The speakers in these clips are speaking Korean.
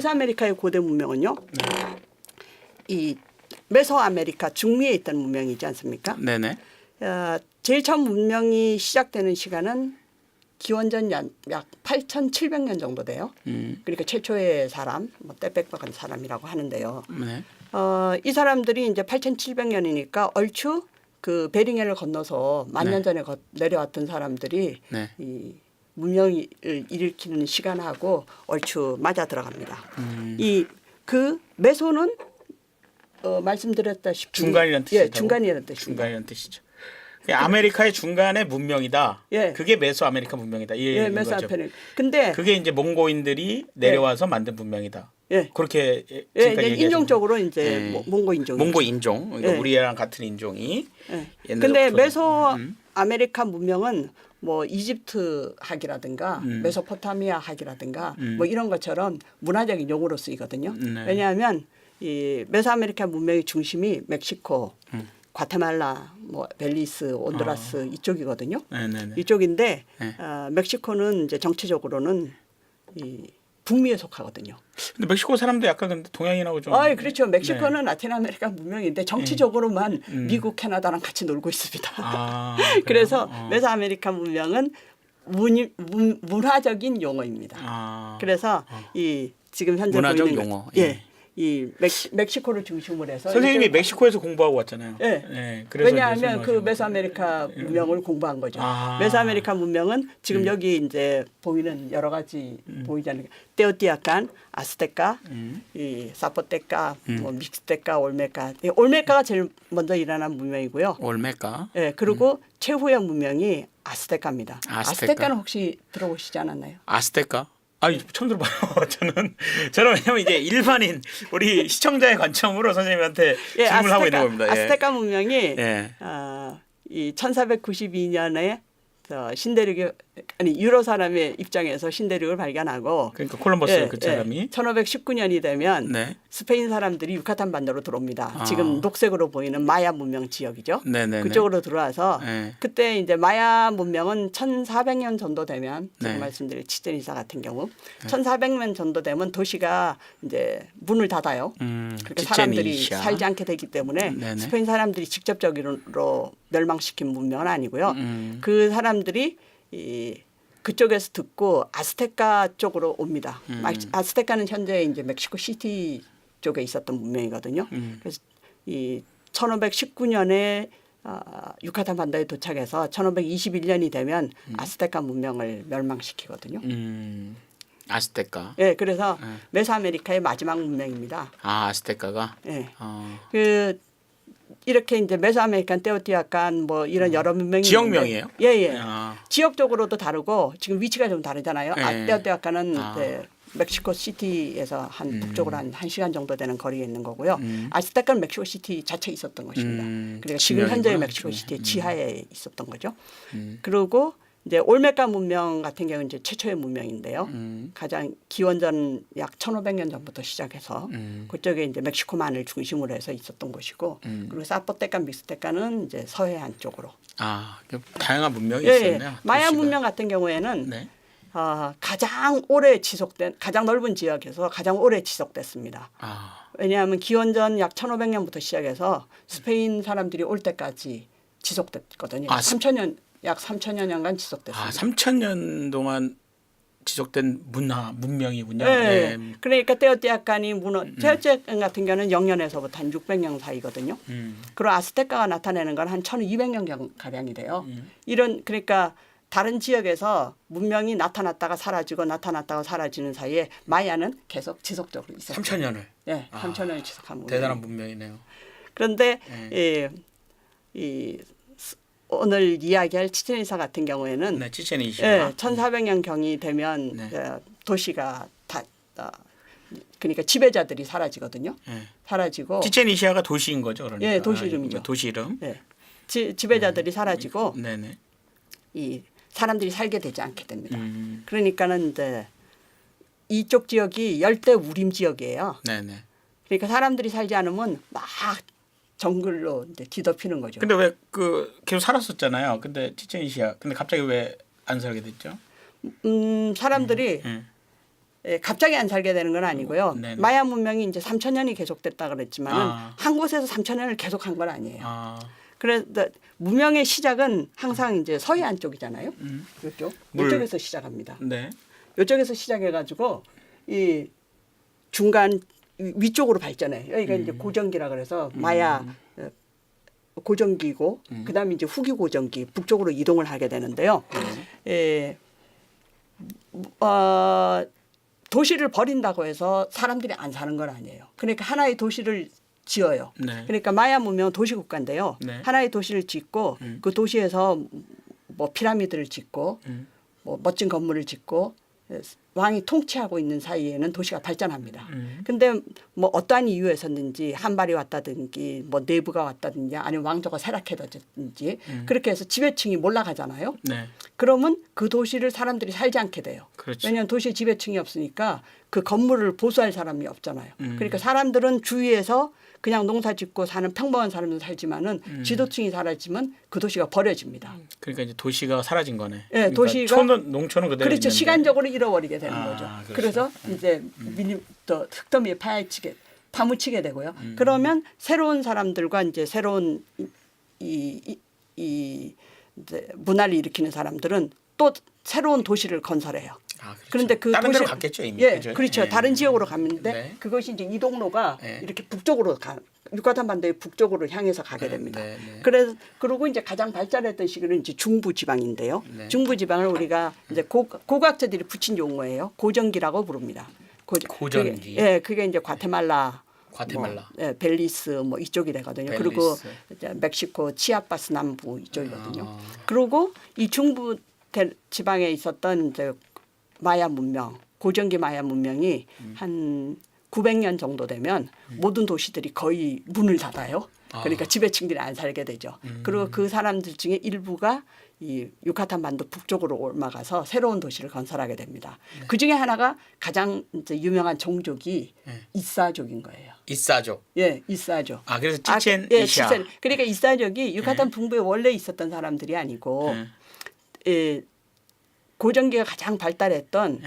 메소아메리카의 고대 문명은요. 이 메소아메리카 중미에 있던 문명이지 않습니까? 네네. 제일 처음 문명이 시작되는 시간은 기원전 약 8,700년 정도 돼요. 그러니까 최초의 사람, 뭐 떼빽박한 사람이라고 하는데요. 네. 이 사람들이 이제 8,700년이니까 얼추 그 베링해를 건너서 만 년 전에 내려왔던 사람들이 네. 이 문명을 일으키는 시간하고 얼추 맞아 들어갑니다. 이 그 메소는 말씀드렸다시피 중간이라는 뜻이죠. 예, 중간이라는 뜻입니다. 중간이라는 뜻이죠. 아메리카의 중간의 문명이다. 예. 그게 메소아메리카 문명이다. 이 예, 얘기인 거죠. 메소아메리카. 근데 그게 이제 몽고인들이 내려와서 만든 문명이다. 예. 그렇게 예, 지금까지 이제 인종적으로 이제 예. 몽고 인종. 몽고 인종. 그러니까 예. 우리랑 같은 인종이. 예. 근데 메소아메리카 문명은 뭐 이집트 학이라든가 메소포타미아 학이라든가 뭐 이런 것처럼 문화적인 용어로 쓰이거든요. 왜냐하면 이 메소아메리카 문명의 중심이 멕시코, 과테말라, 뭐 벨리스, 온두라스 이쪽이거든요. 네네네. 이쪽인데 네. 멕시코는 이제 정치적으로는 이 북미에 속하거든요. 근데 멕시코 사람도 약간 근데 동양인하고 좀. 그렇죠. 멕시코는 라틴 아메리카 문명인데 정치적으로만 미국, 캐나다랑 같이 놀고 있습니다. 그래서 메소아메리카 문명은 문화적인 용어입니다. 그래서 이 지금 현재 문화적 보이는 용어. 예. 이 멕시코를 중심으로 해서 선생님이 멕시코에서 공부하고 왔잖아요. 예. 네, 그래서 왜냐하면 그 메소아메리카 문명을 공부한 거죠. 메소아메리카 문명은 지금 여기 이제 보이는 여러 가지 보이잖아요. 테오티아칸, 아스테카, 이 사포테카, 뭐 믹스테카, 올메카. 올메카가 제일 먼저 일어난 문명이고요. 올메카. 예, 그리고 최후의 문명이 아스테카입니다. 아스테카. 아스테카는 혹시 들어보시지 않았나요? 아스테카? 아니 처음 들어봐요. 저는 왜냐면 이제 일반인 우리 시청자의 관점으로 선생님한테 예, 질문을 하고 있는 겁니다. 예. 아스테카 문명이 예. 이 1492년에 신대륙 아니 유로 사람의 입장에서 신대륙을 발견하고 그러니까 콜럼버스 그 사람이 1519년이 되면 네. 스페인 사람들이 유카탄 반도로 들어옵니다. 지금 녹색으로 보이는 마야 문명 지역이죠. 네네네. 그쪽으로 들어와서 네. 그때 이제 마야 문명은 1400년 정도 되면 지금 네. 말씀드린 치첸 이사 같은 경우 1400년 정도 되면 도시가 이제 문을 닫아요. 그러니까 사람들이 치첸 이사. 살지 않게 되기 때문에 네네. 스페인 사람들이 직접적으로 멸망시킨 문명은 아니고요. 그 사람들이 그쪽에서 듣고 아스테카 쪽으로 옵니다. 아스테카는 현재 이제 멕시코 시티 쪽에 있었던 문명이거든요. 그래서 이 1519년에 유카탄 반도에 도착해서 1521년이 되면 아스테카 문명을 멸망시키거든요. 아스테카. 예, 그래서 메소아메리카의 마지막 문명입니다. 아스테카가. 예. 이렇게 이제 메소아메리칸, 테오티아칸 뭐 이런 여러 문명이 지역명이에요? 예예. 지역적으로도 다르고 지금 위치가 좀 다르잖아요. 예. 테오티아칸은 이제 멕시코 시티에서 한 북쪽으로 한 1시간 정도 되는 거리에 있는 거고요. 아스테카는 멕시코 시티 자체에 있었던 것입니다. 그러니까 지금 현재의 멕시코 시티의 지하에 있었던 거죠. 그리고 이제 올메카 문명 같은 경우는 이제 최초의 문명인데요. 가장 기원전 약 1500년 전부터 시작해서 그쪽에 이제 멕시코만을 중심으로 해서 있었던 곳이고 그리고 사포테카, 믹스테카는 이제 서해안 쪽으로. 다양한 문명이 예, 있었네요. 마야 도시가. 문명 같은 경우에는 네. 가장 오래 지속된 가장 넓은 지역에서 가장 오래 지속됐습니다. 왜냐하면 기원전 약 1500년부터 시작해서 스페인 사람들이 올 때까지 지속됐거든요. 3000년 약 3천여 년간 지속됐습니다. 3,000년 동안 지속된 문명이군요. 네. 그러니까 테오티아칸이 테오티아칸 같은 경우는 0년에서부터 한 600년 사이거든요. 그리고 아스테카가 나타내는 건 한 1200년 가량이 돼요. 그러니까 다른 지역에서 문명이 나타났다가 사라지고 나타났다가 사라지는 사이에 마야는 계속 지속적으로 있었어요. 3,000년을. 네, 3,000년을 지속한 문명. 대단한 문명이네요. 그런데 오늘 이야기할 치첸 이사 같은 경우에는 네, 치첸 이사. 1400년 경이 되면 도시가 그러니까 지배자들이 사라지거든요. 사라지고 치첸 이사가 도시인 거죠, 그러니까. 예, 도시 이름이죠. 도시 이름. 네. 지배자들이 사라지고 네네. 이 사람들이 살게 되지 않게 됩니다. 그러니까는 이제 이쪽 지역이 열대 우림 지역이에요. 네네. 그러니까 사람들이 살지 않으면 막 정글로 이제 뒤덮이는 거죠. 근데 왜 계속 살았었잖아요. 근데 치첸 이사. 근데 갑자기 왜 안 살게 됐죠? 사람들이 갑자기 안 살게 되는 건 아니고요. 네네. 마야 문명이 이제 3,000년이 계속됐다 그랬지만은 아. 한 곳에서 3,000년을 계속한 건 아니에요. 아, 그래서 문명의 시작은 항상 이제 서해안 쪽이잖아요. 이쪽 물. 이쪽에서 시작합니다. 네. 이쪽에서 시작해가지고 이 중간 위쪽으로 발전해. 여기가 이제 고정기라 그래서 마야 고정기고 그다음에 이제 후기 고정기 북쪽으로 이동을 하게 되는데요. 도시를 버린다고 해서 사람들이 안 사는 건 아니에요. 그러니까 하나의 도시를 지어요. 네. 그러니까 마야 문명은 도시국가인데요. 네. 하나의 도시를 짓고 그 도시에서 뭐 피라미드를 짓고 뭐 멋진 건물을 짓고 왕이 통치하고 있는 사이에는 도시가 발전합니다. 근데 뭐 어떠한 이유에서든지 한발이 왔다든지 뭐 내부가 왔다든지 아니면 왕조가 쇠락해졌든지 그렇게 해서 지배층이 몰락하잖아요. 네. 그러면 그 도시를 사람들이 살지 않게 돼요. 그렇죠. 왜냐하면 도시에 지배층이 없으니까 그 건물을 보수할 사람이 없잖아요. 그러니까 사람들은 주위에서 그냥 농사 짓고 사는 평범한 사람들 살지만은 지도층이 사라지면 그 도시가 버려집니다. 그러니까 이제 도시가 사라진 거네. 예, 그러니까 도시가 농촌은 그대로 그렇죠. 있는데. 시간적으로 잃어버리게 되는 아, 거죠. 그렇죠. 그래서 이제 또 흙더미에 파묻히게 되고요. 그러면 새로운 사람들과 이제 새로운 이 이제 문화를 일으키는 사람들은 또 새로운 도시를 건설해요. 아, 그렇죠. 그런데 그 다른 도시 데로 갔겠죠 이미. 예, 그죠? 그렇죠. 예. 다른 지역으로 갔는데 네. 그것이 이제 이동로가 네. 이렇게 북쪽으로 유카탄 반도의 북쪽으로 향해서 가게 됩니다. 네, 네. 그리고 이제 가장 발달했던 시기는 이제 중부 지방인데요. 네. 중부 지방을 우리가 이제 고고학자들이 붙인 용어예요. 고정기라고 부릅니다. 고정기. 그게 이제 과테말라, 과테말라. 뭐, 벨리스 뭐 이쪽이 되거든요. 벨리스. 그리고 이제 멕시코 치아파스 남부 이쪽이거든요. 아. 그리고 이 중부 지방에 있었던 이제 마야 문명, 고정기 마야 문명이 한 900년 정도 되면 모든 도시들이 거의 문을 닫아요. 그러니까 지배층들이 안 살게 되죠. 그리고 그 사람들 중에 일부가 이 유카탄 반도 북쪽으로 올라가서 새로운 도시를 건설하게 됩니다. 그 중에 하나가 가장 이제 유명한 종족이 이사족인 거예요. 이사족. 예, 이사족. 아, 그래서 치첸 예, 이샤. 그러니까 이사족이 유카탄 북부에 원래 있었던 사람들이 아니고 예, 고정기가 가장 발달했던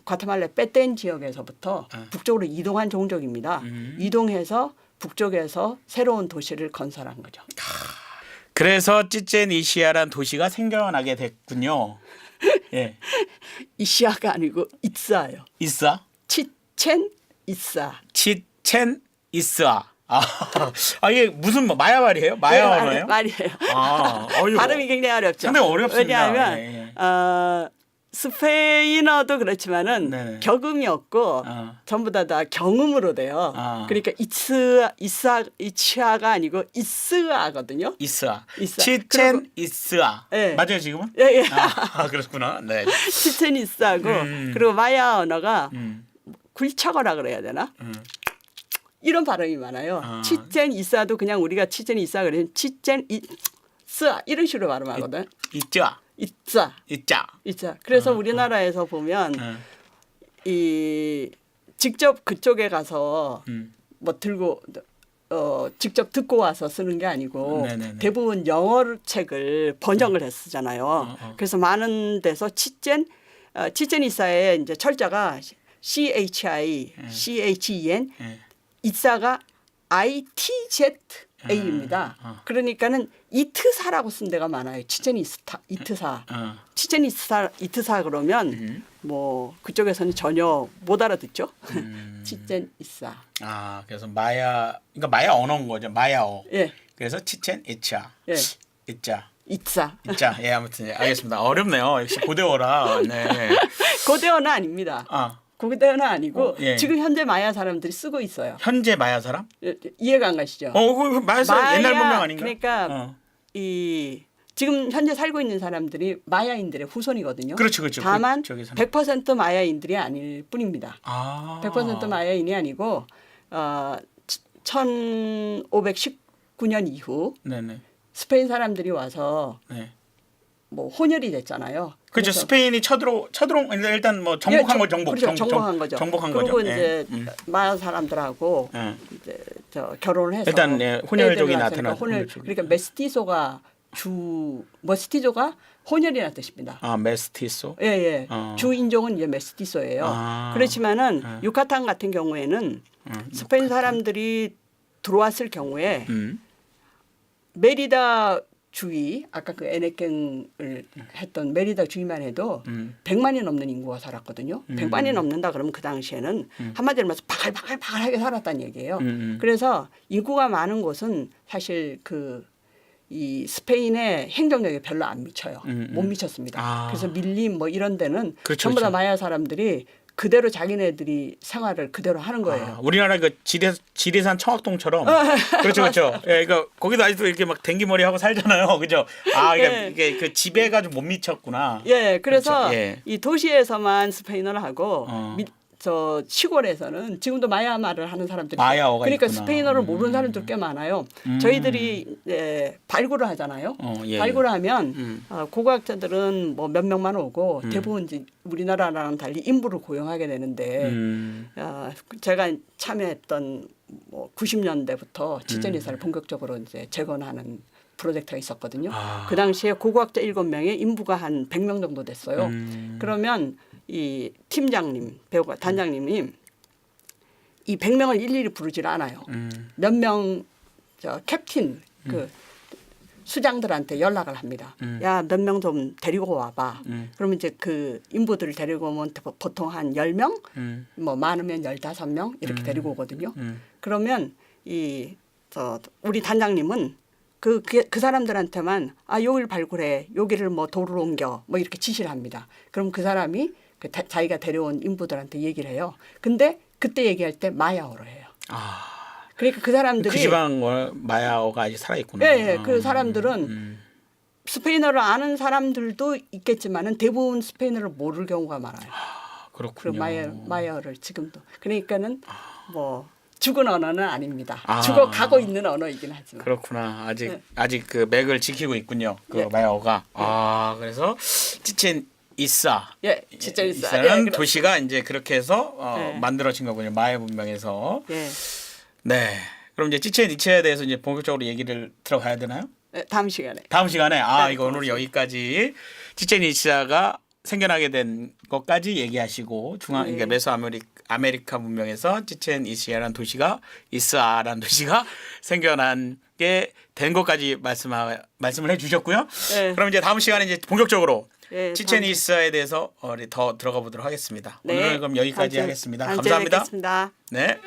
과테말라 빼뗀 지역에서부터 북쪽으로 이동한 종족입니다. 이동해서 북쪽에서 새로운 도시를 건설한 거죠. 그래서 찌첸 이시아란 도시가 생겨나게 됐군요. 예. 이시아가 아니고 이사예요. 이사? 치첸 이사. 치첸 이사. 이게 무슨 마야 말이에요? 마야 언어예요? 말이에요. 어이구. 발음이 굉장히 어렵죠. 상당히 어렵습니다. 왜냐하면 예. 스페인어도 그렇지만은 네네. 격음이 없고 전부 다 경음으로 돼요. 그러니까 이치아가 아니고 이스아거든요. 이스아. 이스아. 치첸 이스아. 예. 맞아요 지금은? 예, 예. 그렇구나. 네. 치첸 이스아고 그리고 마야 언어가 음. 굴착어라 그래야 되나? 이런 발음이 많아요. 치첸 이스아도 그냥 우리가 치첸 이스아 그러면 치첸 이스아 이런 식으로 발음하거든. 있자. 이자. 있자. 그래서 우리나라에서 보면 이 직접 그쪽에 가서 뭐 들고 직접 듣고 와서 쓰는 게 아니고 네네네. 대부분 영어 책을 번역을 해서 쓰잖아요. 그래서 많은 데서 치첸 이사의 이제 철자가 CHEN 이사가 ITZA입니다. 그러니까는 이트사라고 쓴 데가 많아요. 치첸 이트사. 치첸 이트사 그러면 뭐 그쪽에서는 전혀 못 알아듣죠. 치첸 이사. 그래서 그러니까 마야 언어인 거죠. 마야어. 예. 그래서 치첸 이차. 예. 이자. 이사. 있자. 예, 아무튼 알겠습니다. 어렵네요. 역시 고대어라. 네. 고대어는 아닙니다. 고대어는 아니고 예. 지금 현재 마야 사람들이 쓰고 있어요. 현재 마야 사람? 이해가 안 가시죠? 그 마야 사람 옛날 문명 아닌가? 그러니까 이 지금 현재 살고 있는 사람들이 마야인들의 후손이거든요. 그렇죠. 다만 저기 사람. 100% 마야인들이 아닐 뿐입니다. 100% 마야인이 아니고 1519년 이후 네네. 스페인 사람들이 와서 네. 뭐 혼혈이 됐잖아요. 그렇죠. 그래서 스페인이 쳐들어 일단 뭐 정복한 거 그렇죠. 정복한 거죠. 정복한 그리고 거죠. 이제 마야 사람들하고 이제 결혼을 해서 일단 혼혈족이 애들이 나타나고 그러니까 메스티소가 주 머스티조가 혼혈이라는 뜻입니다. 아 메스티소. 예, 예. 주 인종은 이제 메스티소예요. 그렇지만은 유카탄 같은 경우에는 스페인 사람들이 들어왔을 경우에 메리다 주위 아까 그 에네켄을 했던 메리다 주위만 해도 100만이 넘는 인구가 살았거든요. 100만이 넘는다 그러면 그 당시에는 한마디로 말해서 바글바글하게 살았다는 얘기예요. 그래서 인구가 많은 곳은 사실 이 스페인의 행정력에 별로 안 미쳐요. 못 미쳤습니다. 그래서 밀림 뭐 이런 데는 그렇죠, 전부 다 그렇죠. 마야 사람들이 그대로 자기네들이 생활을 그대로 하는 거예요. 우리나라 그 지리산 청학동처럼 그렇죠, 그렇죠. 예, 그러니까 거기도 아직도 이렇게 막 댕기머리 하고 살잖아요, 그죠? 그러니까 예. 이게 그 지배가 좀 못 미쳤구나. 예, 그래서 그렇죠. 예. 이 도시에서만 스페인어를 하고 저 시골에서는 지금도 마야 말을 하는 사람들이 마야어가 그러니까 있구나. 스페인어를 모르는 사람들 꽤 많아요. 저희들이 발굴을 하잖아요. 예. 발굴을 하면 고고학자들은 뭐 몇 명만 오고 대부분 이제 우리나라랑 달리 인부를 고용하게 되는데 제가 참여했던 뭐 90년대부터 지제니사를 본격적으로 이제 재건하는 프로젝트가 있었거든요. 그 당시에 고고학자 7명에 인부가 한 100명 정도 됐어요. 그러면 이 팀장님, 배우가 단장님이 이 100명을 일일이 부르질 않아요. 몇 명 저 캡틴 그 수장들한테 연락을 합니다. 야, 몇 명 좀 데리고 와봐. 그러면 이제 그 인부들을 데리고 오면 보통 한 10명, 뭐 많으면 15명 이렇게 데리고 오거든요. 그러면 우리 단장님은 그 사람들한테만 여기를 발굴해, 여기를 뭐 도로 옮겨, 뭐 이렇게 지시를 합니다. 그럼 그 사람이 자기가 데려온 인부들한테 얘기를 해요. 근데 그때 얘기할 때 마야어로 해요. 그러니까 그 사람들이 그 지방 마야어가 아직 살아 있구나. 예, 예. 그 사람들은 스페인어를 아는 사람들도 있겠지만은 대부분 스페인어를 모를 경우가 많아요. 그렇군요. 그리고 마야어를 지금도 그러니까는 뭐 죽은 언어는 아닙니다. 죽어가고 있는 언어이긴 하지만. 그렇구나. 아직 그 맥을 지키고 있군요. 그 마야어가. 그래서 치첸 이사. 예, 치첸 이사. 이사라는 도시가 이제 그렇게 해서 만들어진 거군요. 마야 문명에서. 예. 네. 그럼 이제 치첸 이사에 대해서 이제 본격적으로 얘기를 들어가야 되나요? 네, 다음 시간에. 다음 시간에 이거 오늘 여기까지 치첸 이사가 생겨나게 된 것까지 얘기하시고 그러니까 메소아메리카 문명에서 치첸 이사라는 도시가 이스아라는 도시가 생겨난 게 된 것까지 말씀을 해주셨고요. 네. 그럼 이제 다음 시간에 이제 본격적으로 네, 치첸 이사에 대해서 더 들어가 보도록 하겠습니다. 네. 오늘은 그럼 여기까지 하겠습니다. 다음 주에 감사합니다. 뵙겠습니다. 네.